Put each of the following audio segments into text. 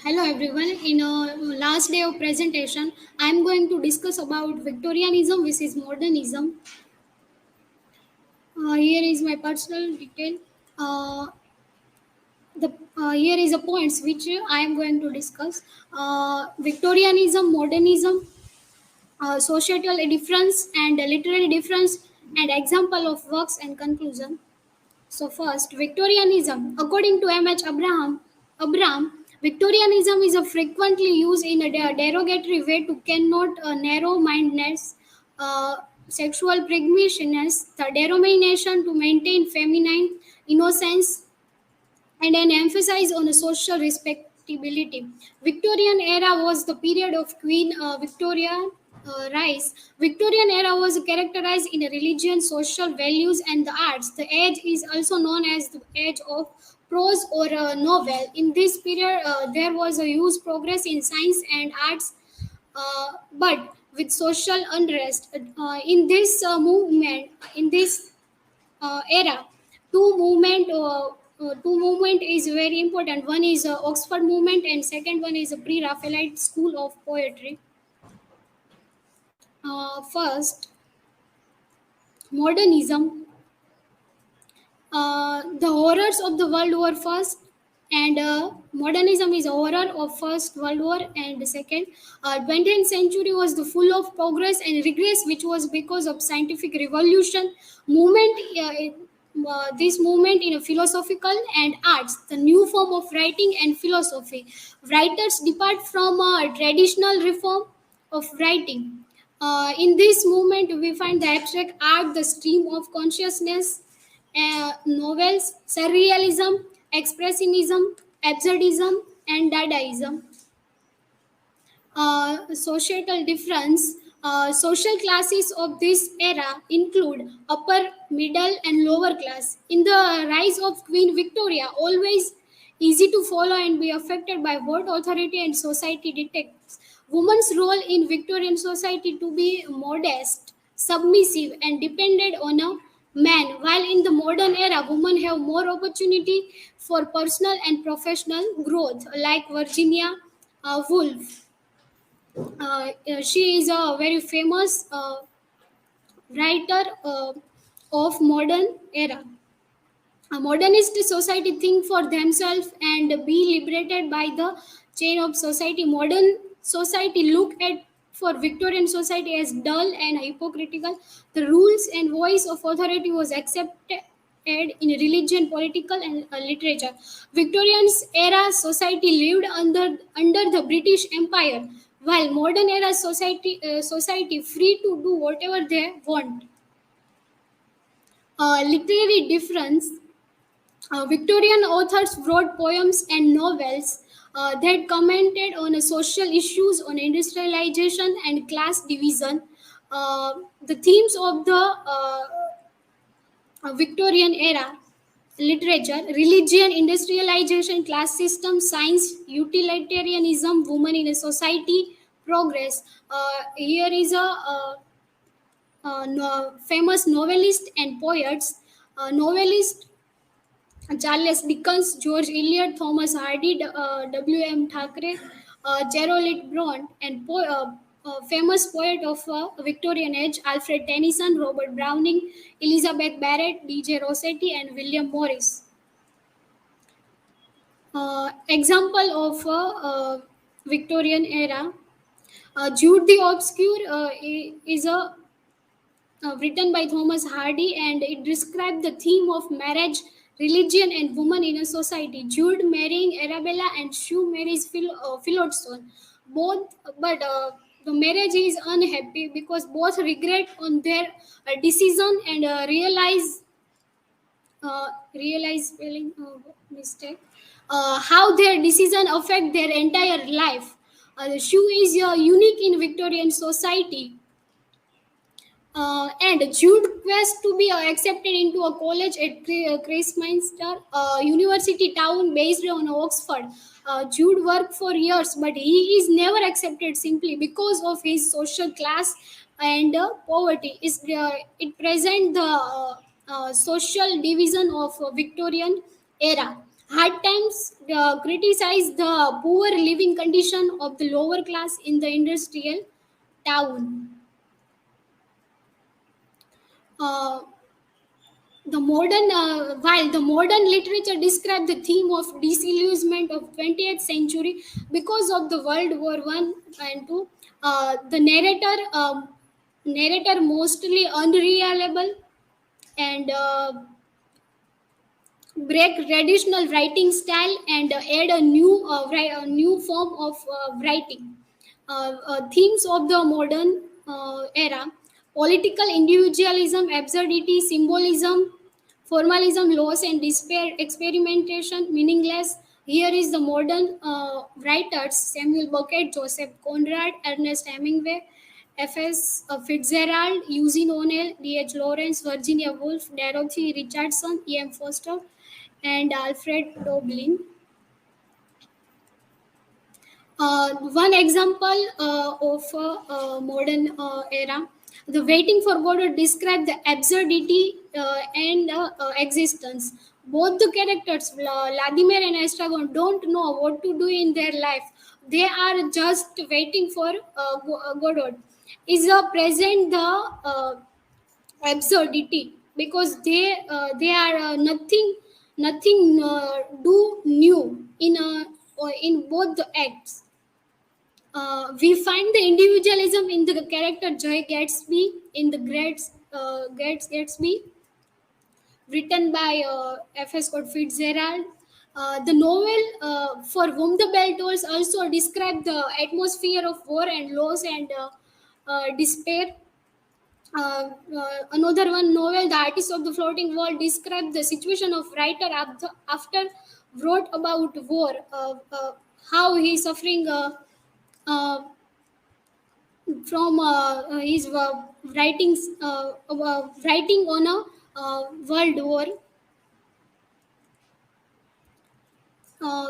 Hello everyone. In last day of presentation, I am going to discuss about Victorianism versus Modernism. Here is my personal detail. Uh, the Here is the points which I am going to discuss. Victorianism, Modernism, societal difference and literary difference, and example of works and conclusion. So first, Victorianism. According to Abraham, Victorianism is a frequently used in a derogatory way to connote narrow-mindedness, uh, sexual pragmatism, the denomination to maintain feminine innocence, and an emphasis on a social respectability. Victorian era was the period of Queen Victoria rise. Victorian era was characterized in religion, social values, and the arts. The age is also known as the age of prose or novel. In this period, there was a huge progress in science and arts, but with social unrest. In this era, two movement is very important. One is Oxford movement, and second one is a pre-Raphaelite school of poetry. First, modernism. The horrors of the World War First, and modernism is a horror of First World War and second. 20th century was the full of progress and regress, which was because of scientific revolution movement. This movement in a philosophical and arts, the new form of writing and philosophy. Writers depart from a traditional reform of writing. In this movement, we find the abstract art, the stream of consciousness, novels, surrealism, expressionism, absurdism, and Dadaism. Societal difference. Social classes of this era include upper, middle, and lower class. In the rise of Queen Victoria, always easy to follow and be affected by what authority and society dictates. Women's role in Victorian society to be modest, submissive, and dependent on a man. While in the modern era, women have more opportunity for personal and professional growth, like Virginia Woolf. She is a very famous writer of modern era. A modernist society think for themselves and be liberated by the chain of society. Modern society look at for Victorian society as dull and hypocritical. The rules and voice of authority was accepted in religion, political, and literature. Victorian's era society lived under the British Empire, while modern era society free to do whatever they want. Literary difference. Victorian authors wrote poems and novels that commented on social issues, on industrialization and class division. The themes of the Victorian era literature: religion, industrialization, class system, science, utilitarianism, women in a society, progress. Here is a famous novelist and poets. Novelist Charles Dickens, George Eliot, Thomas Hardy, W.M. Thackeray, Gerald Bront, and famous poet of Victorian age, Alfred Tennyson, Robert Browning, Elizabeth Barrett, D.J. Rossetti, and William Morris. Example of Victorian era. Jude the Obscure is a written by Thomas Hardy, and it described the theme of marriage, religion, and woman in a society. Jude marrying Arabella, and Shue marries Philodson. Both, but the marriage is unhappy because both regret on their decision and realize spelling mistake. How their decision affect their entire life. The Shue is unique in Victorian society, and Jude quest to be accepted into a college at Christminster University town based on Oxford. Jude worked for years, but he is never accepted simply because of his social class and poverty. It present the social division of Victorian era. Hard times criticize the poor living condition of the lower class in the industrial town. Uh, while the modern literature describes the theme of disillusionment of 20th century because of the World War One and Two, the narrator mostly unreliable and break traditional writing style and add a new form of writing. Themes of the modern era: political individualism, absurdity, symbolism, formalism, loss and despair, experimentation, meaningless. Here is the modern writers: Samuel Beckett, Joseph Conrad, Ernest Hemingway, F.S. Fitzgerald, Eugene O'Neill, D.H. Lawrence, Virginia Woolf, Dorothy Richardson, E.M. Foster, and Alfred Doblin. One example of modern era, the Waiting for Godot describe the absurdity and existence. Both the characters, Vladimir and Estragon, don't know what to do in their life. They are just waiting for Godot. Is present the absurdity because they are nothing do new in both the acts. We find the individualism in the character Joy Gatsby in the Great Gatsby, written by F.S. Scott Fitzgerald. The novel For Whom the Bell Tolls also describe the atmosphere of war and loss and despair. Another one novel, The Artist of the Floating World, described the situation of writer after wrote about war, how he is suffering uh, from his writing on a world war.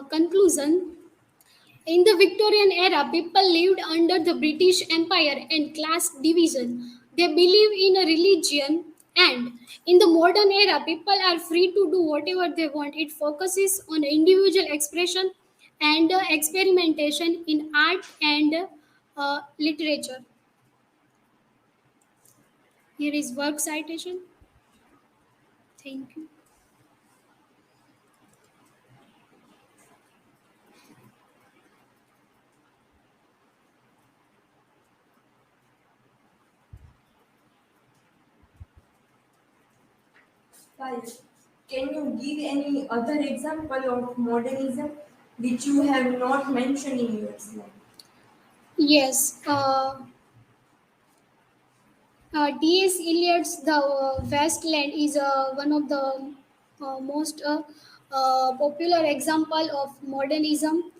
Conclusion: in the Victorian era, people lived under the British Empire and class division. They believe in a religion, and in the modern era, people are free to do whatever they want. It focuses on individual expression and experimentation in art and literature. Here is work citation. Thank you. Guys, can you give any other example of modernism which you have not mentioned in your slide? Yes. T.S. Eliot's The Westland is one of the most popular example of modernism,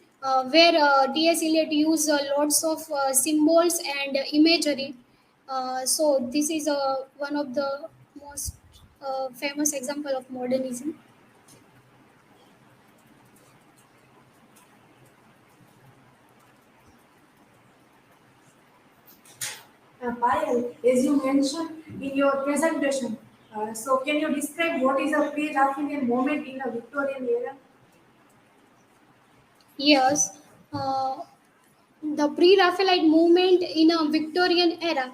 where T.S. Eliot used lots of symbols and imagery. So this is one of the most famous example of modernism. Payal, as you mentioned in your presentation, so can you describe what is a pre-Raphaelian moment in a Victorian era? Yes. The pre-Raphaelite movement in a Victorian era.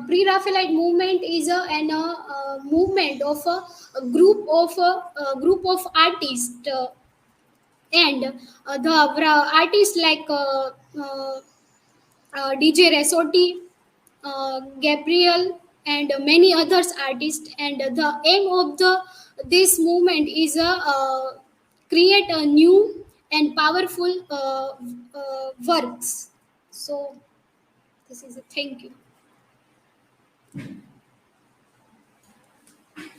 Pre-Raphaelite movement is a movement of a group of artists and the artists like DJ Resotti, Gabriel, and many others artists. And the aim of the this movement is create a new and powerful works. So this is a thank you.